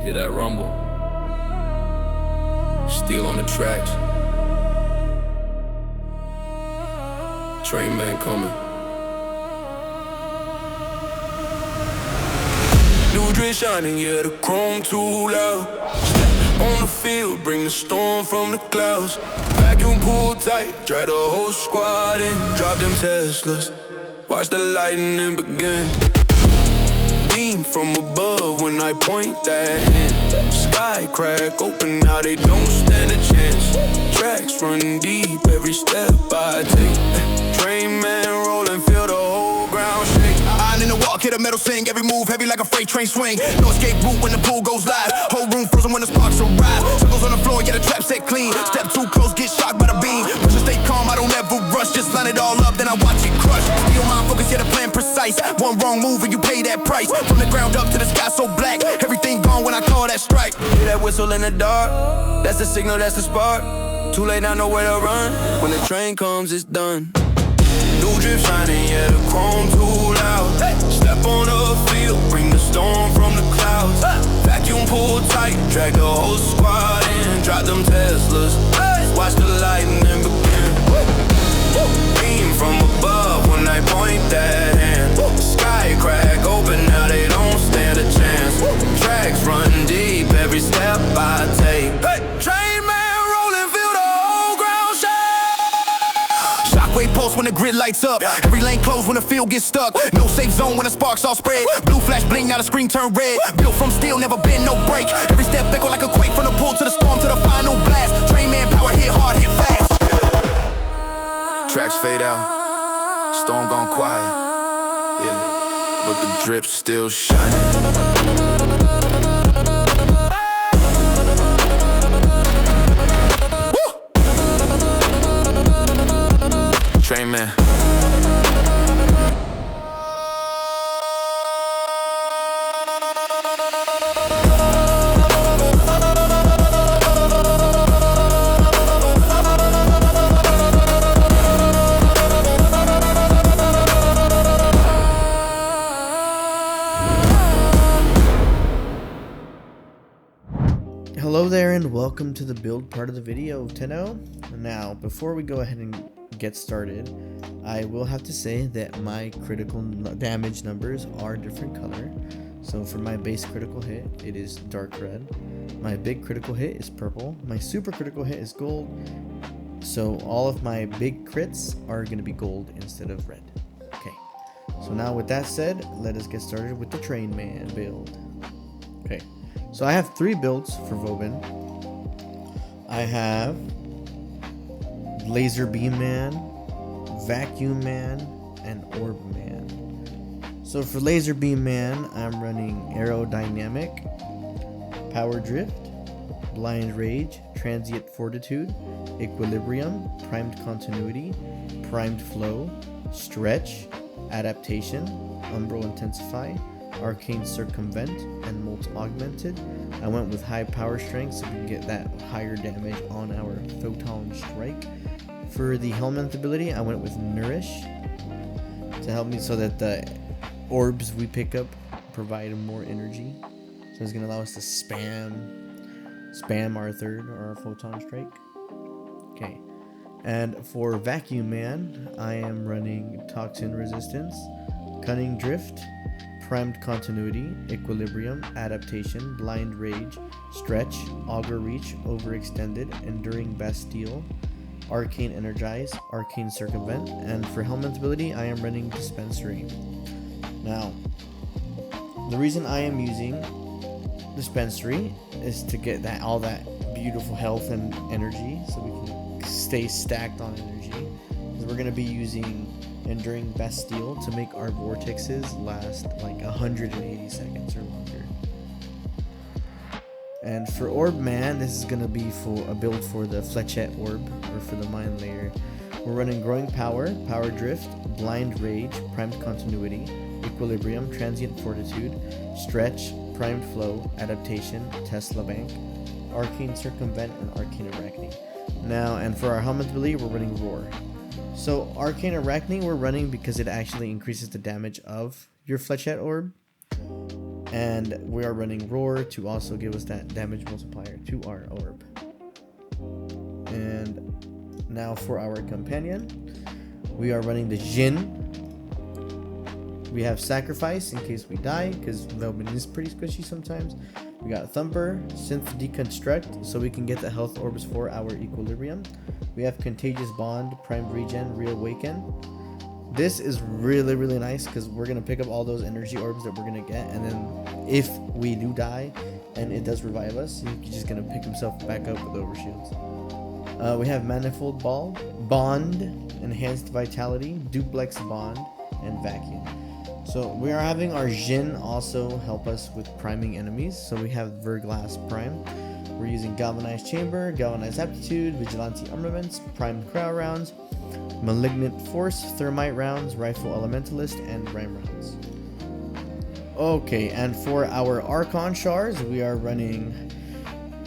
Hear that rumble? Steel on the tracks. Train man coming. New drift shining, yeah, the chrome too loud. Step on the field, bring the storm from the clouds. Vacuum pull tight, drag the whole squad in. Drop them Teslas, watch the lightning begin. Beam from above when I point that hand. Sky crack open, now they don't stand a chance. Tracks run deep, every step I take. Train man rolling, feel the whole ground shake. In the walk, hit a metal sing. Every move heavy like a freight train swing. No escape route when the pool goes live. Whole room frozen when the sparks arrive. Circles on the floor, get a trap set clean. Step too close, get shocked by the beam. Push and stay calm, I don't ever rush. Just line it all up, then I watch it crush. Steel mind focus, yeah, the plan precise. One wrong move and you pay that price. From the ground up to the sky so black. Everything gone when I call that strike. Hear that whistle in the dark? That's the signal, that's the spark. Too late, I know where to run. When the train comes, it's done. New drift shining, yeah, the chrome too loud. Step on the field, bring the storm from the clouds. Vacuum pull tight, drag the whole squad in. Drop them Teslas, watch the lightning begin. Beam from above when I point that hand. Sky crack open, now they don't stand a chance. Tracks run deep, every step I take. Train man rolling, feel the whole ground shake. Shockwave pulse when the grid lights up. Every lane closed when the field gets stuck. No safe zone when the sparks all spread. Blue flash bling, now the screen turn red. Built from steel, never been no break. Every step echo like a quake from the pull to the storm to the final blast. Train man power, hit hard, hit fast. Tracks fade out, storm gone quiet. Yeah, but the drip's still shining. Train man. Hello there and welcome to the build part of the video of 10.0. Now, before we go ahead and get started, I will have to say that my critical damage numbers are different color. So for my base critical hit, it is dark red. My big critical hit is purple. My super critical hit is gold. So all of my big crits are going to be gold instead of red. Okay, so now with that said, let us get started with the Train Man build. Okay, so I have 3 builds for Vauban. I have Laser Beam Man, Vacuum Man, and Orb Man. So for Laser Beam Man, I'm running Aerodynamic, Power Drift, Blind Rage, Transient Fortitude, Equilibrium, Primed Continuity, Primed Flow, Stretch, Adaptation, Umbral Intensify, Arcane Circumvent, and Molt Augmented. I went with high power strength so we can get that higher damage on our Photon Strike. For the helmet ability, I went with Nourish to help me so that the orbs we pick up provide more energy. So it's going to allow us to spam our third or our Photon Strike. Okay. And for Vacuum Man, I am running Toxin Resistance, Cunning Drift, Primed Continuity, Equilibrium, Adaptation, Blind Rage, Stretch, Augur Reach, Overextended, Enduring Bastille, Arcane Energize, Arcane Circumvent, and for helmet ability, I am running Dispensary. Now, the reason I am using Dispensary is to get all that beautiful health and energy, so we can stay stacked on energy. Because we're going to be using Enduring Bastille to make our vortexes last like 180 seconds or longer. And for Orb Man, this is going to be for a build for the Flechette Orb, or for the Mine Layer. We're running Growing Power, Power Drift, Blind Rage, Primed Continuity, Equilibrium, Transient Fortitude, Stretch, Primed Flow, Adaptation, Tesla Bank, Arcane Circumvent, and Arcane Arachne. Now, and for our helmet ability, we're running Roar. So Arcane Arachne we're running because it actually increases the damage of your Flechette Orb. And we are running Roar to also give us that damage multiplier to our orb. And now for our companion, we are running the Jin. We have Sacrifice in case we die, because Vauban is pretty squishy sometimes. We got Thumper, Synth Deconstruct, so we can get the health orbs for our equilibrium. We have Contagious Bond, Primed Regen, Reawaken. This is really, really nice because we're going to pick up all those energy orbs that we're going to get. And then if we do die and it does revive us, he's just going to pick himself back up with overshields. We have Manifold Bond, Enhanced Vitality, Duplex Bond, and Vacuum. So we are having our Jin also help us with priming enemies. So we have Verglass Prime. We're using Galvanized Chamber, Galvanized Aptitude, Vigilante Armaments, Primed Crowd Rounds, Malignant Force, Thermite Rounds, Rifle Elementalist, and Rhyme Rounds. Okay, and for our Archon Shards, we are running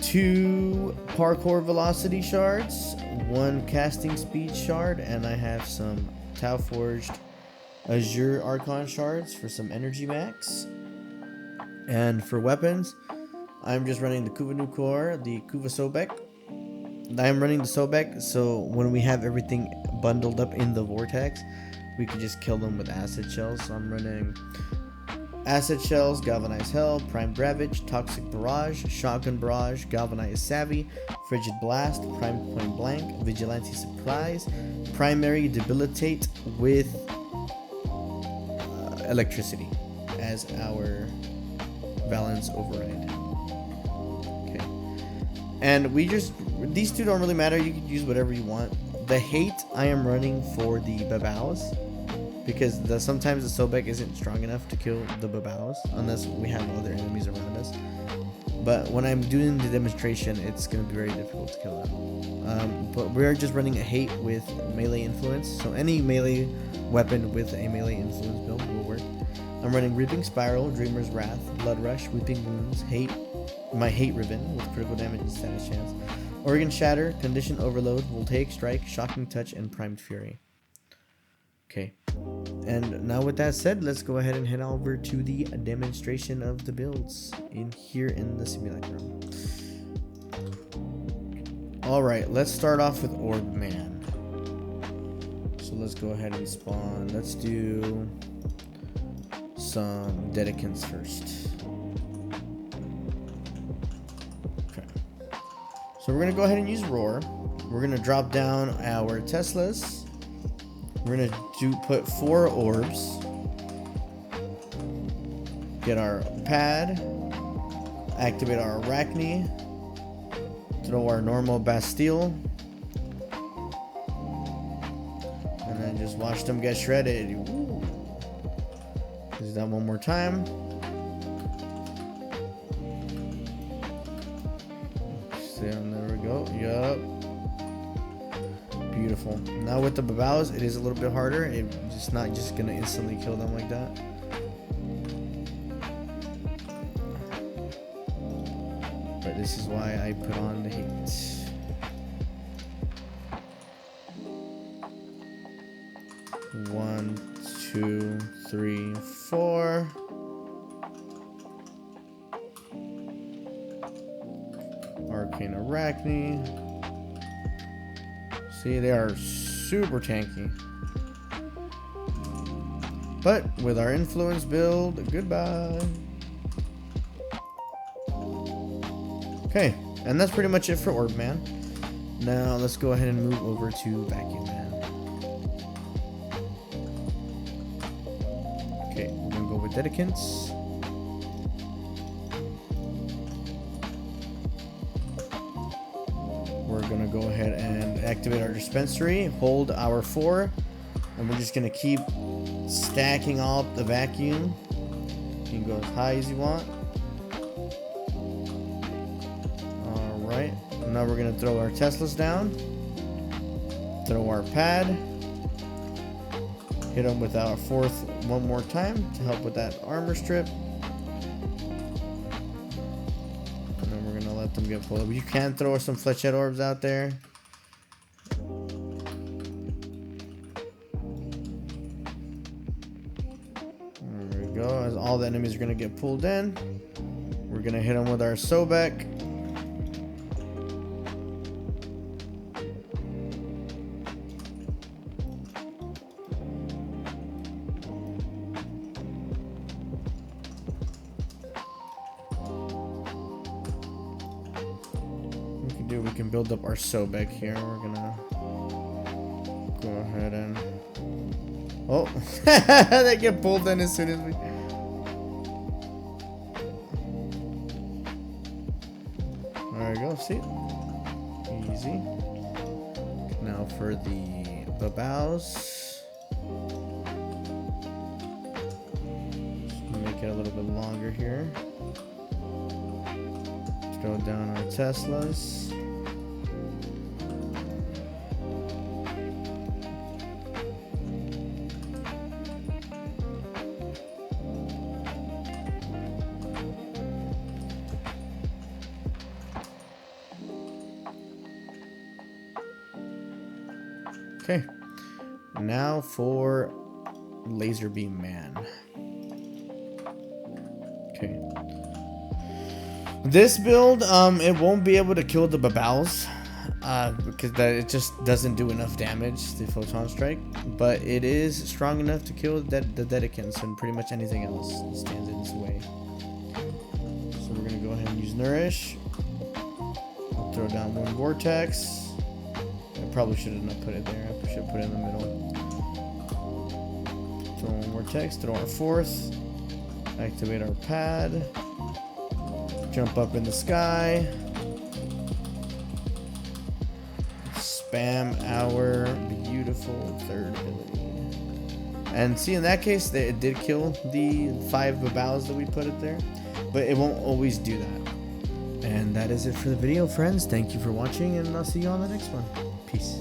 2 Parkour Velocity Shards, 1 Casting Speed Shard, and I have some Tau Forged Azure Archon Shards for some energy max. And for weapons, I'm just running the Kuva Nuker, the Kuva Sobek. I'm running the Sobek, so when we have everything bundled up in the Vortex, we can just kill them with acid shells. So I'm running acid shells, Galvanized Hell, Primed Ravage, Toxic Barrage, Shotgun Barrage, Galvanized Savvy, Frigid Blast, Primed Point Blank, Vigilante Surprise, Primary Debilitate with Electricity as our balance override. Okay, and these two don't really matter. You can use whatever you want. The Hate I am running for the Babaos because sometimes the Sobek isn't strong enough to kill the Babaos unless we have other enemies around us. But when I'm doing the demonstration, it's going to be very difficult to kill them. But we're just running a Hate with melee influence, so any melee weapon with a melee influence build will work. I'm running Reaping Spiral, Dreamer's Wrath, Blood Rush, Weeping Wounds, my Hate Ribbon with critical damage and status chance, Organ Shatter, Condition Overload, Voltaic Strike, Shocking Touch, and Primed Fury. Okay, and now with that said, let's go ahead and head over to the demonstration of the builds here in the simulacrum. Alright, let's start off with Orb Man. So let's go ahead and spawn. Let's do some Dedicants first. Okay. So we're going to go ahead and use Roar. We're going to drop down our Teslas. We're going to put 4 orbs. Get our pad. Activate our Arachne. Throw our normal Bastille. And then just watch them get shredded. Ooh. Do that one more time. There we go. Yup. Beautiful. Now with the Babaos, it is a little bit harder. It's not just gonna instantly kill them like that. But this is why I put on the Hate. One, 2, 3, 4. Arcane Arachne. See, they are super tanky. But with our influence build, goodbye. Okay, and that's pretty much it for Orb Man. Now let's go ahead and move over to Vacuum Man. Okay, we're gonna go with Dedicants. We're gonna go ahead and activate our dispensary, hold our 4, and we're just gonna keep stacking up the vacuum. You can go as high as you want. Alright, now we're gonna throw our Teslas down, throw our pad, hit them with our 4th one more time to help with that armor strip. And then we're gonna let them get pulled up. You can throw some Flechette Orbs out there. There we go. As all the enemies are gonna get pulled in, we're gonna hit them with our Sobek. We can build up our Sobek here. We're gonna go ahead and oh, they get pulled in as soon as we. There we go. See, easy. Now for the bows, make it a little bit longer here. Throw down our Teslas. Okay, now for Laser Beam Man. Okay. This build, it won't be able to kill the Babals, because it just doesn't do enough damage, the Photon Strike, but it is strong enough to kill the Dedicants and pretty much anything else that stands in its way. So we're gonna go ahead and use Nourish. I'll throw down one Vortex. I probably should have not put it there. I should have put it in the middle. Throw one Vortex, throw our fourth. Activate our pad. Jump up in the sky. Spam our beautiful third ability. And see, in that case, it did kill the 5 Babals that we put it there, but it won't always do that. And that is it for the video, friends. Thank you for watching, and I'll see you on the next one. Peace.